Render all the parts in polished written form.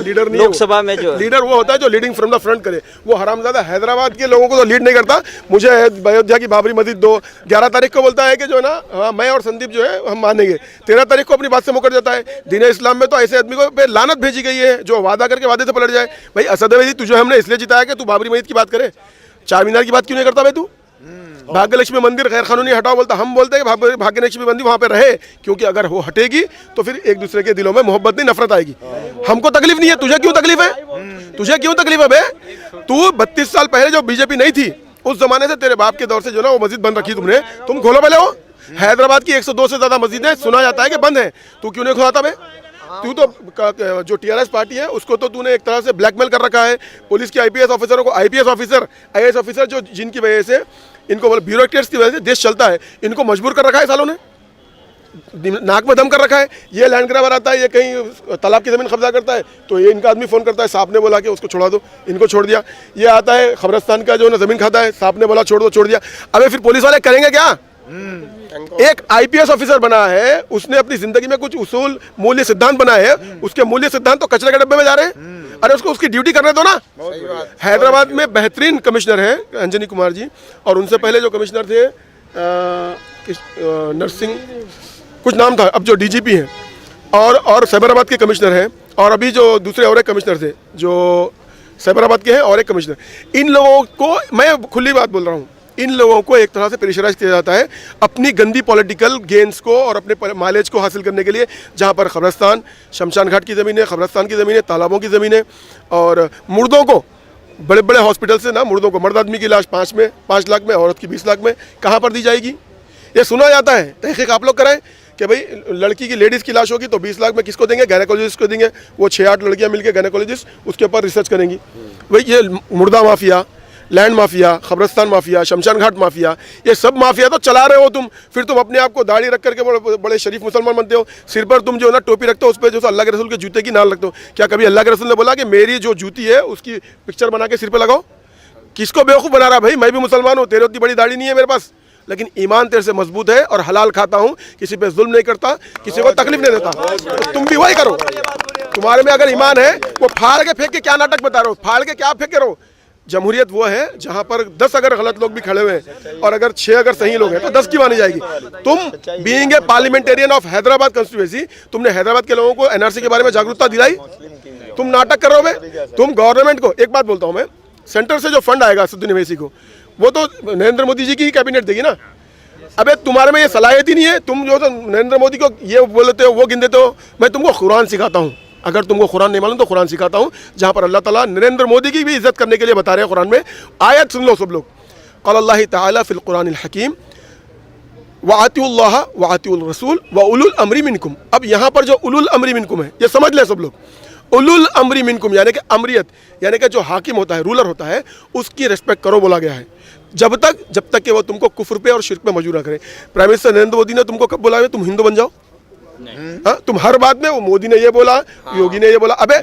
Leader नहीं लोकसभा में जो लीडर वो होता है जो लीडिंग फ्रॉम द फ्रंट करे। वो हरामजादा हैदराबाद के लोगों को तो लीड नहीं करता। मुझे अयोध्या की बाबरी मस्जिद दो, 11 तारीख को बोलता है कि जो है ना हाँ, मैं और संदीप जो है हम मानेंगे, 13 तारीख को अपनी बात से मुकर जाता है। दीन इस्लाम में तो ऐसे आदमी को पे लानत भेजी गई है जो वादा करके वादे से पलट जाए। भाई असद अवैधी तुझे हमने इसलिए जिताया कि तू बाबरी मस्जिद की बात करे, चार मीनार की बात क्यों नहीं करता भाई तू? भाग्यलक्ष्मी मंदिर गैर कानूनी हटाओ बोलता, हम बोलते हैं कि भाग्यलक्ष्मी मंदिर वहाँ पे रहे, क्योंकि अगर वो हटेगी तो फिर एक दूसरे के दिलों में मोहब्बत नहीं नफरत आएगी। हमको तकलीफ नहीं है, तुझे क्यों तकलीफ है? तुझे क्यों तकलीफ है बे? तू 32 साल पहले जो बीजेपी नहीं थी उस जमाने से तेरे बाप के दौर से जो ना वो मस्जिद बंद रखी तुमने, तुम खोलो पहले हो। हैदराबाद की 102 से ज्यादा मस्जिदें सुना जाता है कि बंद है, तू क्यों नहीं खुलाता बे? तू तो जो टीआरएस पार्टी है उसको तो तूने एक तरह से ब्लैकमेल कर रखा है। पुलिस के आईपीएस ऑफिसरों को, आईपीएस ऑफिसर आईएएस ऑफिसर जो जिनकी वजह से इनको ब्यूरोक्रेट्स की वजह से देश चलता है, इनको मजबूर कर रखा है सालों ने, नाक में दम कर रखा है। ये लैंड ग्रैबर आता है, ये कहीं तालाब की ज़मीन कब्जा करता है तो ये इनका आदमी फ़ोन करता है, साहब ने बोला कि उसको छोड़ा दो, इनको छोड़ दिया। ये आता है खबरस्तान का जो ना ज़मीन खाता है, साहब ने बोला छोड़ दो, छोड़ दिया। अबे फिर पुलिस वाले करेंगे क्या? एक आईपीएस ऑफिसर बना है, उसने अपनी जिंदगी में कुछ उसूल मूल्य सिद्धांत बनाए हैं, उसके मूल्य सिद्धांत तो कचरे के डब्बे में जा रहे हैं। अरे उसको उसकी ड्यूटी करने दो ना। हैदराबाद में बेहतरीन कमिश्नर है अंजनी कुमार जी, और उनसे पहले जो कमिश्नर थे नरसिंह कुछ नाम था, अब जो डीजीपी हैं, और साइबराबाद के कमिश्नर हैं, और अभी जो दूसरे और एक कमिश्नर थे जो साइबराबाद के हैं और एक कमिश्नर। इन लोगों को मैं खुली बात बोल रहा हूँ, इन लोगों को एक तरह से प्रेशराइज किया जाता है अपनी गंदी पॉलिटिकल गेन्स को और अपने माइलेज को हासिल करने के लिए, जहाँ पर खबरस्तान शमशान घाट की ज़मीनें, खबरस्तान की ज़मीनें, तालाबों की ज़मीनें, और मुर्दों को बड़े बड़े हॉस्पिटल से ना मुर्दों को, मर्द आदमी की लाश 5 लाख में, औरत की 20 लाख में कहाँ पर दी जाएगी? ये सुना जाता है। तहकीक आप लोग कराएं कि भाई लड़की की लेडीज़ की लाश होगी तो 20 लाख में किसको देंगे? गायनेकोलॉजिस्ट को देंगे। वो 6-8 लड़कियाँ मिलकर गायनेकोलॉजिस्ट उसके ऊपर रिसर्च करेंगी। भाई ये मुर्दा माफिया, लैंड माफिया, खबरस्तान माफिया, शमशान घाट माफिया, ये सब माफिया तो चला रहे हो तुम। फिर तुम अपने आप को दाढ़ी रख करके बड़े शरीफ मुसलमान बनते हो, सिर पर तुम जो है ना टोपी रखते हो, उस पर जो अल्लाह के रसूल के जूते की नाल रखते हो। क्या कभी अल्लाह के रसूल ने बोला कि मेरी जो जूती है उसकी पिक्चर बना के सिर पर लगाओ? किसको बेवकूफ़ बना रहा? भाई मैं भी मुसलमान हूँ, तेरे उतनी बड़ी दाढ़ी नहीं है मेरे पास, लेकिन ईमान तेरे से मजबूत है और हलाल खाता हूँ, किसी पे जुल्म नहीं करता, किसी को तकलीफ नहीं देता। तो तुम भी वही करो। तुम्हारे में अगर ईमान है, वो फाड़ के फेंक के क्या नाटक बता रहे हो? फाड़ के क्या फेंक रहो? जमहूरियत वो है जहां पर 10 अगर गलत लोग भी खड़े हुए हैं और अगर 6 अगर सही लोग हैं तो 10 की मानी जाएगी। तुम being a parliamentarian of Hyderabad constituency, तुमने हैदराबाद के लोगों को एनआरसी के बारे में जागरूकता दिलाई? तुम नाटक कर रहे हो। तुम गवर्नमेंट को एक बात बोलता हूं मैं, सेंटर से जो फंड आएगा असदुद्दीन ओवैसी को, वो तो नरेंद्र मोदी जी की ही कैबिनेट देगी ना। अबे तुम्हारे में ये सलाहियत ही नहीं है। तुम जो नरेंद्र मोदी को ये बोलते हो, वो गिन देते हो। मैं तुमको कुरान सिखाता हूँ, अगर तुमको कुरान नहीं मालूम तो कुरान सिखाता हूँ, जहाँ पर अल्लाह ताला नरेंद्र मोदी की भी इज्जत करने के लिए बता रहे हैं। कुरान में आयत सुन लो सब लोग, क़ाल अल्लाह ताला फ़िल कुरानिल हकीम व आतिउल्लाह व आतिउर रसूल व उलुल अम्री मिनकुम। अब यहाँ पर जो उलुल अम्री मिनकुम है, ये समझ लें सब लोग। उलुल अम्री मिनकुम यानी कि अमरियत, यानी कि जो हाकिम होता है, रूलर होता है, उसकी रिस्पेक्ट करो बोला गया है। जब तक कि वो तुमको कुफ्र पे और शिर्क पे मजबूर ना करे। प्राइम मिनिस्टर नरेंद्र मोदी ने तुमको कब बोला है तुम हिंदू बन जाओ? हाँ, तुम हर बात में वो मोदी ने ये बोला, योगी ने ये बोला। अबे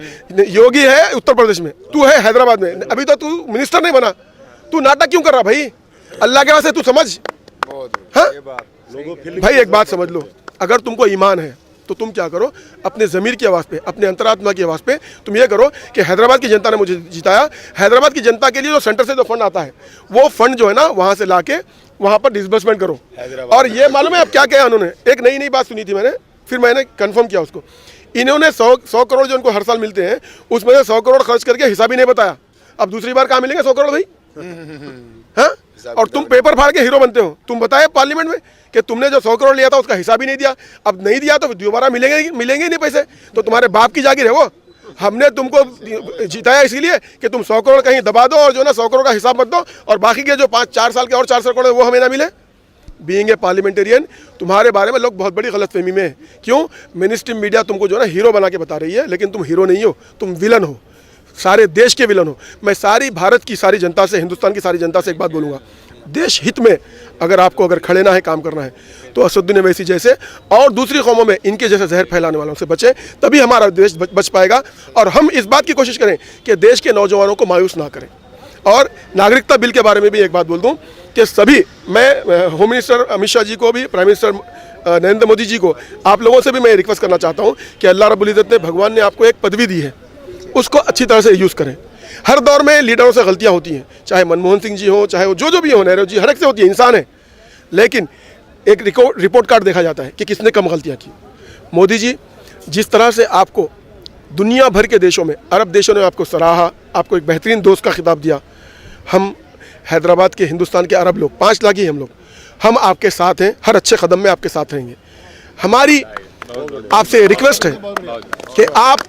योगी है उत्तर प्रदेश में, तू है हैदराबाद में, अभी तो तू मिनिस्टर नहीं बना, तू नाटक क्यों कर रहा भाई? अल्लाह के वास्ते तू समझ। हाँ भाई एक बात समझ लो, अगर तुमको ईमान है तो तुम क्या करो, अपने ज़मीर की आवाज़ पे, अपने अंतरात्मा की आवाज़ पे तुम ये करो कि हैदराबाद की जनता ने मुझे जिताया। हैदराबाद की जनता के लिए जो सेंटर से जो फंड आता है, वो फंड जो है ना वहाँ से ला के वहाँ पर डिसबर्समेंट करो। और ये मालूम है अब क्या कहा उन्होंने? एक नई बात सुनी थी मैंने, फिर मैंने कंफर्म किया उसको। इन्होंने 100 करोड़ जो उनको हर साल मिलते हैं, उसमें से 100 करोड़ खर्च करके हिसाब ही नहीं बताया। अब दूसरी बार कहाँ मिलेंगे 100 करोड़ भाई? हाँ, और तुम पेपर फाड़ के हीरो बनते हो। तुम बताए पार्लियामेंट में कि तुमने जो 100 करोड़ लिया था उसका हिसाब ही नहीं दिया। अब नहीं दिया तो दोबारा मिलेंगे ही नहीं पैसे, तो तुम्हारे बाप की जागीर है वो। हमने तुमको जिताया इसीलिए कि तुम 100 करोड़ कहीं दबा दो और जो ना 100 करोड़ का हिसाब मत दो, और बाकी के जो 5-4 साल के और 400 करोड़ वो हमें ना मिले। बीइंग ए पार्लियामेंटेरियन, तुम्हारे बारे में लोग बहुत बड़ी गलतफहमी में है। क्यों? मिनिस्ट्री मीडिया तुमको जो है ना हीरो बना के बता रही है, लेकिन तुम हीरो नहीं हो, तुम विलन हो, सारे देश के विलन हो। मैं सारी भारत की सारी जनता से, हिंदुस्तान की सारी जनता से एक बात बोलूँगा, देश हित में अगर खड़े ना है, काम करना है, तो असदुद्दीन ओवैसी जैसे और दूसरी कौमों में इनके जैसे जहर फैलाने वालों से बचें, तभी हमारा देश बच पाएगा। और हम इस बात की कोशिश करें कि देश के नौजवानों को मायूस ना करें। और नागरिकता बिल के बारे में भी एक बात बोल दूं कि सभी, मैं होम मिनिस्टर अमित शाह जी को भी, प्राइम मिनिस्टर नरेंद्र मोदी जी को, आप लोगों से भी मैं रिक्वेस्ट करना चाहता हूं कि अल्लाह रब्बुल इज़्ज़त ने, भगवान ने आपको एक पदवी दी है, उसको अच्छी तरह से यूज़ करें। हर दौर में लीडरों से गलतियां होती हैं, चाहे मनमोहन सिंह जी हो, चाहे वो जो भी हो, नेहरू जी, हर एक से होती है, इंसान है। लेकिन एक रिपोर्ट कार्ड देखा जाता है कि किसने कम गलतियां की। मोदी जी, जिस तरह से आपको दुनिया भर के देशों में, अरब देशों ने आपको सराहा, आपको एक बेहतरीन दोस्त का खिताब दिया। हम हैदराबाद के, हिंदुस्तान के अरब लोग 5 लाख ही हम लोग, हम आपके साथ हैं, हर अच्छे कदम में आपके साथ रहेंगे। हमारी आपसे रिक्वेस्ट है कि आप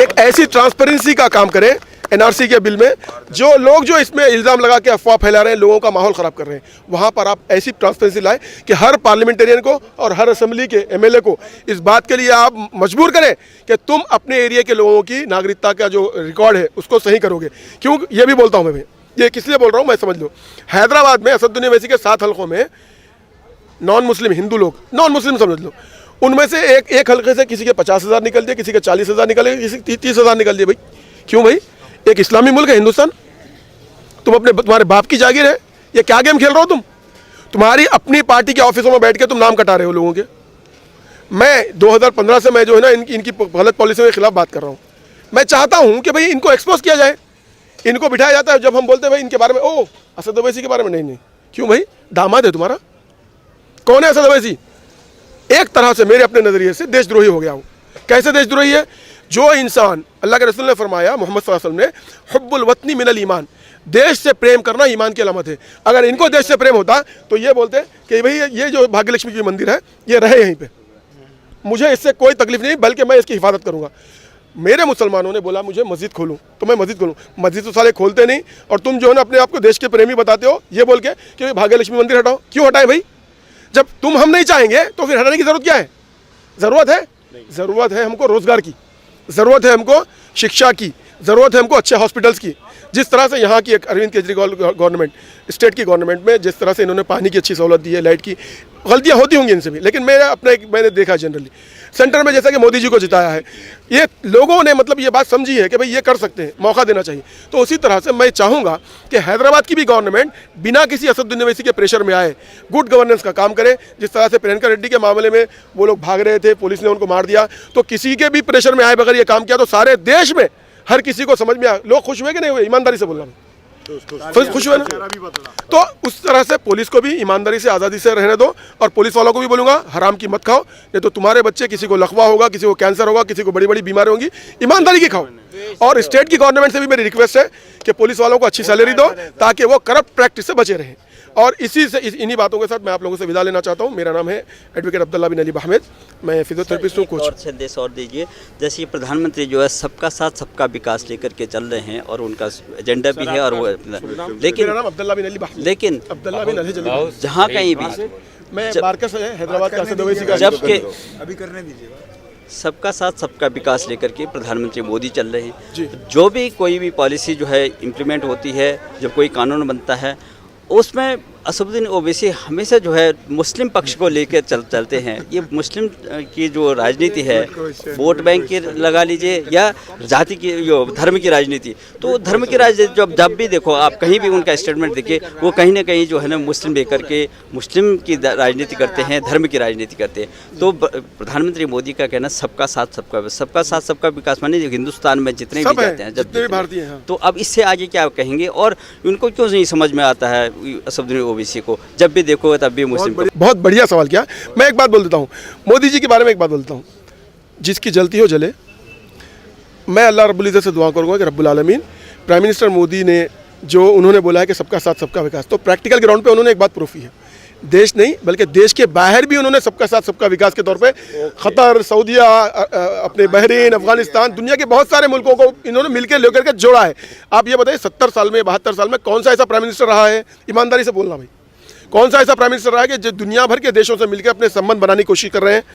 एक ऐसी ट्रांसपेरेंसी का काम करें एनआरसी के बिल में, जो लोग जो इसमें इल्ज़ाम लगा के अफवाह फैला रहे हैं, लोगों का माहौल ख़राब कर रहे हैं, वहाँ पर आप ऐसी ट्रांसपेरेंसी लाएं कि हर पार्लियामेंटेरियन को और हर असेंबली के एमएलए को इस बात के लिए आप मजबूर करें कि तुम अपने एरिया के लोगों की नागरिकता का जो रिकॉर्ड है उसको सही करोगे। क्यों ये भी बोलता हूँ मैं, ये किस लिए बोल रहा हूँ मैं समझ लो। हैदराबाद में असदुद्दीन ओवैसी के 7 हल्कों में नॉन मुस्लिम हिंदू लोग, नॉन मुस्लिम समझ लो, उनमें से एक हल्के से किसी के 50,000 निकल दिए, किसी के 40,000 निकल दिए, किसी के 30,000 निकल दिए। भाई क्यों भाई? एक इस्लामी मुल्क है हिंदुस्तान, तुम्हारे बाप की जागीर है, ये क्या गेम खेल रहे हो तुम? तुम्हारी अपनी पार्टी के ऑफिसों में बैठ के तुम नाम कटा रहे हो लोगों के। मैं 2015 से मैं जो है ना इनकी गलत पॉलिसियों के खिलाफ बात कर रहा हूँ। मैं चाहता हूँ कि भाई इनको एक्सपोज किया जाए, इनको बिठाया जाता है। जब हम बोलते हैं भाई इनके बारे में, ओ असद ओवैसी के बारे में, नहीं, क्यों भाई? दामाद है तुम्हारा? कौन है असद ओवैसी? एक तरह से मेरे अपने नज़रिए से देशद्रोही हो गया हूँ। कैसे देशद्रोही है? जो इंसान, अल्लाह के रसूल ने फरमाया, मोहम्मद सल्लल्लाहु अलैहि वसल्लम ने, हुब्बुल वतनी मिनल ईमान, देश से प्रेम करना ईमान की अलामत है। अगर इनको देश से प्रेम होता तो ये बोलते कि भाई ये जो भाग्यलक्ष्मी की मंदिर है ये रहे यहीं पे, मुझे इससे कोई तकलीफ नहीं, बल्कि मैं इसकी हिफाजत करूँगा। मेरे मुसलमानों ने बोला मुझे मस्जिद खोलूँ तो मैं मस्जिद खोलूँ। मस्जिद तो साले खोलते नहीं, और तुम जो है ना अपने आप को देश के प्रेमी बताते हो ये बोल के कि भाग्यलक्ष्मी मंदिर हटाओ। क्यों हटाए भाई? जब तुम हम नहीं चाहेंगे तो फिर हटाने की ज़रूरत क्या है? ज़रूरत है हमको रोज़गार की, ज़रूरत है हमको शिक्षा की, ज़रूरत है हमको अच्छे हॉस्पिटल्स की। जिस तरह से यहाँ की एक अरविंद केजरीवाल गवर्नमेंट, स्टेट की गवर्नमेंट में जिस तरह से इन्होंने पानी की अच्छी सहूलत दी है, लाइट की, गलतियाँ होती होंगी इनसे भी, लेकिन मैंने देखा जनरली सेंटर में जैसा कि मोदी जी को जिताया है, ये लोगों ने मतलब ये बात समझी है कि भाई ये कर सकते हैं, मौका देना चाहिए। तो उसी तरह से मैं चाहूँगा कि हैदराबाद की भी गवर्नमेंट बिना किसी असदुद्दीन ओवैसी के प्रेशर में आए गुड गवर्नेंस का काम करे। जिस तरह से प्रियंका रेड्डी के मामले में वो लोग भाग रहे थे, पुलिस ने उनको मार दिया, तो किसी के भी प्रेशर में आए बगैर ये काम किया तो सारे देश में हर किसी को समझ में आया। लोग खुश हुए कि नहीं हुए? ईमानदारी से बोलना, खुश हुए ना? तो उस तरह से पुलिस को भी ईमानदारी से, आज़ादी से रहने दो, और पुलिस वालों को भी बोलूँगा हराम की मत खाओ, नहीं तो तुम्हारे बच्चे, किसी को लकवा होगा, किसी को कैंसर होगा, किसी को बड़ी बड़ी बीमारी होंगी। ईमानदारी की खाओ। और स्टेट की गवर्नमेंट से भी मेरी रिक्वेस्ट है कि पुलिस वालों को अच्छी सैलरी दो ताकि वो करप्ट प्रैक्टिस से बचे रहें। और इन्हीं बातों के साथ मैं आप लोगों से विदा लेना चाहता हूँ। मेरा नाम है एडवोकेट अब्दुल्ला बिन अली अहमद, मैं फिजियोथेरेपिस्ट हूँ, कोच। संदेश और दीजिए, जैसे ये प्रधानमंत्री जो है सबका साथ सबका विकास लेकर के चल रहे हैं और उनका एजेंडा भी है, और वो लेकिन मेरा नाम अब्दुल्ला बिन अली अहमद, लेकिन अब्दुल्ला बिन अली जलील, जहाँ कहीं भी मैं बारका से हैदराबाद का असद ओवैसी का, जबकि अभी करने दीजिएगा। सबका साथ सबका विकास लेकर के प्रधानमंत्री मोदी चल रहे हैं। जो भी कोई भी पॉलिसी जो है इम्प्लीमेंट होती है, जब कोई कानून बनता है, उसमें असदुद्दीन ओवैसी हमेशा जो है मुस्लिम पक्ष को लेकर चलते हैं। ये मुस्लिम की जो राजनीति है, वोट बैंक की लगा लीजिए या जाति की, जो धर्म की राजनीति, तो धर्म की राजनीति जब भी देखो आप कहीं भी उनका स्टेटमेंट देखिए, वो कहीं ना कहीं जो है ना मुस्लिम लेकर के मुस्लिम की राजनीति करते हैं, धर्म की राजनीति करते हैं। तो प्रधानमंत्री मोदी का कहना सबका साथ सबका विकास, माने हिंदुस्तान में जितने भी जाते हैं, जितने भी भारतीय हैं, तो अब इससे आगे क्या कहेंगे? और उनको क्यों नहीं समझ में आता है असदुद्दीन ओवैसी को? जब भी देखो तब भी मुस्लिम। बहुत बढ़िया सवाल किया। मैं एक बात बोल देता हूँ, मोदी जी के बारे में एक बात बोलता हूँ, जिसकी जलती हो जले। मैं अल्लाह रब्बुल इज़्ज़त से दुआ करूँगा कि रब्बुल आलमीन, प्राइम मिनिस्टर मोदी ने जो उन्होंने बोला है कि सबका साथ सबका विकास, तो प्रैक्टिकल ग्राउंड पे उन्होंने एक बात प्रूफ की है। देश नहीं बल्कि देश के बाहर भी उन्होंने सबका साथ सबका विकास के तौर पे कतर, सऊदीया, अपने बहरीन, अफगानिस्तान, दुनिया के बहुत सारे मुल्कों को इन्होंने मिलकर लेकर के जोड़ा है। आप ये बताइए 70 साल में, 72 साल में कौन सा ऐसा प्राइम मिनिस्टर रहा है, ईमानदारी से बोलना भाई, कौन सा ऐसा प्राइम मिनिस्टर रहा है कि जो दुनिया भर के देशों से मिलकर अपने संबंध बनाने की कोशिश कर रहे हैं?